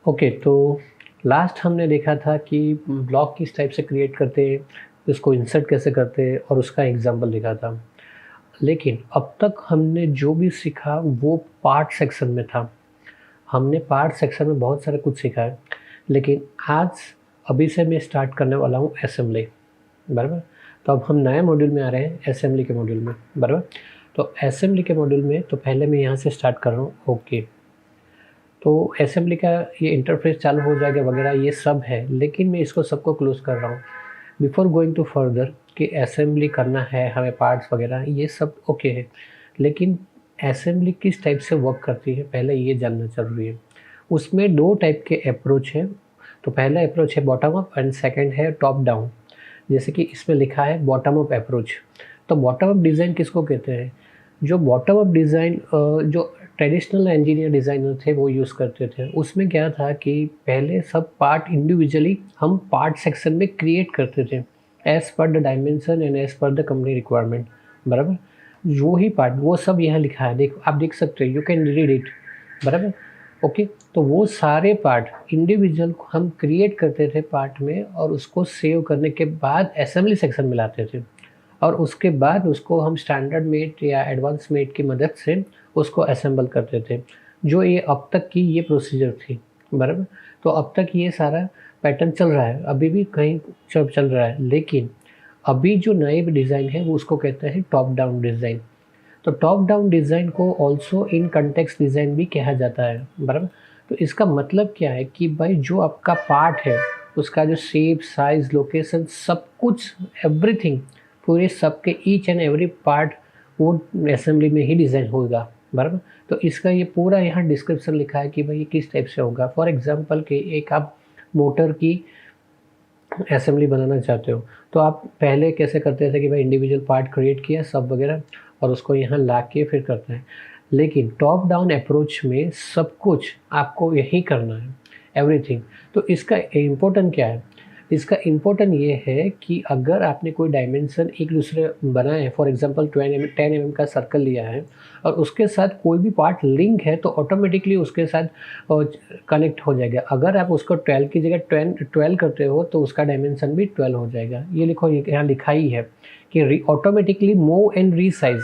Okay, तो last हमने देखा था कि ब्लॉक किस टाइप से क्रिएट करते हैं, उसको इंसर्ट कैसे करते हैं और उसका एग्जांपल देखा था। लेकिन अब तक हमने जो भी सीखा वो पार्ट सेक्शन में था। हमने पार्ट सेक्शन में बहुत सारा कुछ सीखा है, लेकिन आज अभी से मैं स्टार्ट करने वाला हूँ असेंबली, बराबर। तो अब हम नए मॉड्यूल में आ रहे हैं, असेंबली के मॉड्यूल में, बराबर। तो असेंबली के मॉड्यूल में तो पहले मैं यहाँ से स्टार्ट कर रहा हूँ। ओके, तो असेंबली का ये इंटरफेस चालू हो जाएगा वगैरह, ये सब है, लेकिन मैं इसको सबको क्लोज कर रहा हूँ बिफोर गोइंग टू फर्दर कि असेंबली करना है हमें, पार्ट्स वगैरह ये सब ओके है, लेकिन असेंबली किस टाइप से वर्क करती है पहले ये जानना ज़रूरी है। उसमें दो टाइप के अप्रोच हैं। तो पहला अप्रोच है बॉटम अप एंड सेकंड है टॉप डाउन। जैसे कि इसमें लिखा है बॉटम अप अप्रोच। तो बॉटम अप डिज़ाइन किसको कहते हैं? जो बॉटम अप डिज़ाइन जो ट्रेडिशनल इंजीनियर डिज़ाइनर थे वो यूज़ करते थे। उसमें क्या था कि पहले सब पार्ट इंडिविजुअली हम पार्ट सेक्शन में क्रिएट करते थे as per the dimension and as per the company requirement, बराबर। वो ही पार्ट वो सब यहाँ लिखा है, देख आप देख सकते हो, यू कैन रीड इट, बराबर। ओके, तो वो सारे पार्ट इंडिविजुअल हम क्रिएट करते थे पार्ट में और उसको सेव करने के बाद असेंबली सेक्शन में लाते थे और उसके बाद उसको हम स्टैंडर्ड मेट या एडवांस मेट की मदद से उसको असेंबल करते थे। जो ये अब तक की ये प्रोसीजर थी, बराबर। तो अब तक ये सारा पैटर्न चल रहा है, अभी भी कहीं चल रहा है, लेकिन अभी जो नए डिज़ाइन है वो उसको कहते हैं टॉप डाउन डिज़ाइन। तो टॉप डाउन डिज़ाइन को ऑल्सो इन कंटेक्स्ट डिज़ाइन भी कहा जाता है, बराबर। तो इसका मतलब क्या है कि भाई जो आपका पार्ट है उसका जो शेप, साइज़, लोकेशन, सब कुछ, एवरीथिंग, पूरे सब के ईच एंड एवरी पार्ट वो असेंबली में ही डिज़ाइन होगा, बराबर। तो इसका ये पूरा यहाँ डिस्क्रिप्शन लिखा है कि भाई ये किस टाइप से होगा। फॉर एग्जांपल कि एक आप मोटर की असेंबली बनाना चाहते हो तो आप पहले कैसे करते थे कि भाई इंडिविजुअल पार्ट क्रिएट किया सब वगैरह और उसको यहाँ ला के फिर करते हैं, लेकिन टॉप डाउन अप्रोच में सब कुछ आपको यही करना है, एवरीथिंग। तो इसका इम्पोर्टेंट क्या है? इसका इम्पोर्टेंट ये है कि अगर आपने कोई डायमेंशन एक दूसरे बनाए, फॉर एग्जांपल 10 mm का सर्कल लिया है और उसके साथ कोई भी पार्ट लिंक है तो ऑटोमेटिकली उसके साथ कनेक्ट हो जाएगा। अगर आप उसको 12 की जगह 12 करते हो तो उसका डायमेंशन भी 12 हो जाएगा। ये लिखो, ये यहाँ लिखा ही है कि automatically move and resize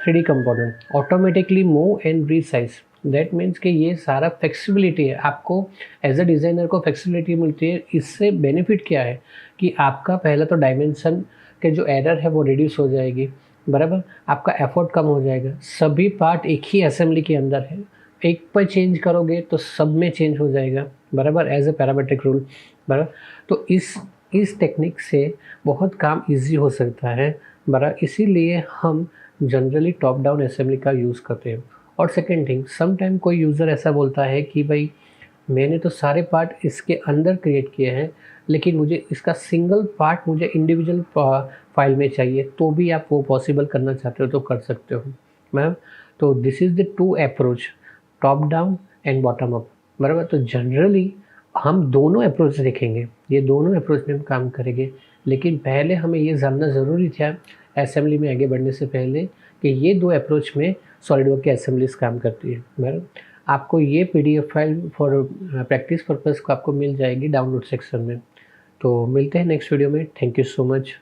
3D component, automatically move and resize. That means कि ये सारा फ्लेक्सिबिलिटी है, आपको एज अ डिज़ाइनर को फ्लेक्सिबिलिटी मिलती है। इससे बेनिफिट क्या है कि आपका पहला तो डायमेंशन के जो एरर है वो रिड्यूस हो जाएगी, बराबर। आपका एफर्ट कम हो जाएगा, सभी पार्ट एक ही असेंबली के अंदर है, एक पर चेंज करोगे तो सब में चेंज हो जाएगा, बराबर, एज ए पैरामेट्रिक रूल, बराबर। तो इस टेक्निक से बहुत काम इजी हो सकता है, बराबर। इसीलिए हम जनरली टॉप डाउन असेंबली का यूज़ करते हैं। और सेकेंड थिंग, सम टाइम कोई यूज़र ऐसा बोलता है कि भाई मैंने तो सारे पार्ट इसके अंदर क्रिएट किए हैं, लेकिन मुझे इसका सिंगल पार्ट मुझे इंडिविजुअल फाइल में चाहिए, तो भी आप वो पॉसिबल करना चाहते हो तो कर सकते हो, मैम। तो this is the two approach, top down and bottom up, बराबर। तो जनरली हम दोनों अप्रोच देखेंगे, ये दोनों अप्रोच में हम काम करेंगे, लेकिन पहले हमें ये जानना ज़रूरी था असेंबली में आगे बढ़ने से पहले कि ये दो अप्रोच में सॉलिडवर्क की असेंबलीज काम करती है, बराबर। आपको ये PDF file for practice purpose को आपको मिल जाएगी डाउनलोड सेक्शन में। तो मिलते हैं नेक्स्ट वीडियो में। Thank you so much.